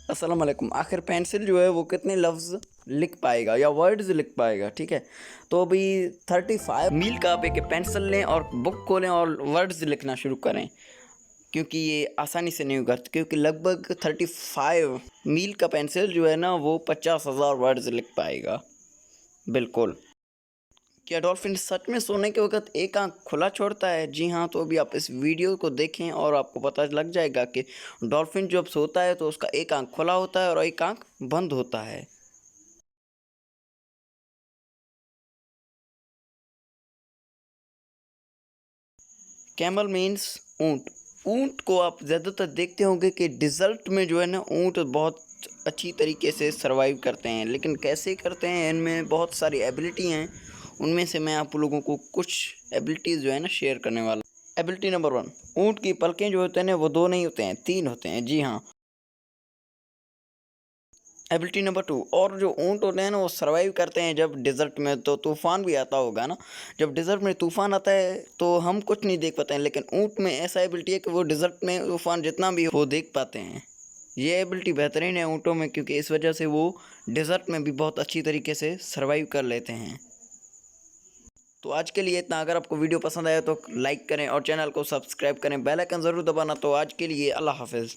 अस्सलाम वालेकुम। आखिर पेंसिल जो है वो कितने लफ्ज़ लिख पाएगा या वर्ड्स लिख पाएगा, ठीक है। तो अभी 35 मील का आप एक पेंसिल लें और बुक खोलें और वर्ड्स लिखना शुरू करें, क्योंकि ये आसानी से नहीं होगा, क्योंकि लगभग 35 मील का पेंसिल जो है ना वो 50,000 वर्ड्स लिख पाएगा। बिल्कुल। क्या डॉल्फिन सच में सोने के वक्त एक आंख खुला छोड़ता है? जी हाँ, तो अभी आप इस वीडियो को देखें और आपको पता लग जाएगा कि डॉल्फिन जब सोता है तो उसका एक आंख खुला होता है और एक आंख बंद होता है। कैमल मीन्स ऊंट। ऊंट को आप ज़्यादातर देखते होंगे कि डिज़र्ट में जो है ना ऊंट बहुत अच्छी तरीके से सरवाइव करते हैं, लेकिन कैसे करते हैं, इनमें बहुत सारी एबिलिटी हैं। उनमें से मैं आप लोगों को कुछ एबिलिटीज़ जो है ना शेयर करने वाला। एबिलिटी नंबर 1, ऊंट की पलकें जो होते हैं वो 2 नहीं होते हैं, 3 होते हैं। जी हाँ। एबिलिटी नंबर 2, और जो ऊँट होते हैं ना वो सर्वाइव करते हैं जब डेज़र्ट में, तो तूफ़ान भी आता होगा ना। जब डेज़र्ट में तूफ़ान आता है तो हम कुछ नहीं देख पाते हैं, लेकिन ऊँट में ऐसा एबिलिटी है कि वो डेज़र्ट में तूफ़ान जितना भी हो वो देख पाते हैं। ये एबिलिटी बेहतरीन है ऊँटों में, क्योंकि इस वजह से वो डेज़र्ट में भी बहुत अच्छी तरीके से सर्वाइव कर लेते हैं। तो आज के लिए इतना। अगर आपको वीडियो पसंद आया तो लाइक करें और चैनल को सब्सक्राइब करें, बेल आइकन ज़रूर दबाना। तो आज के लिए अल्लाह हाफ़िज़।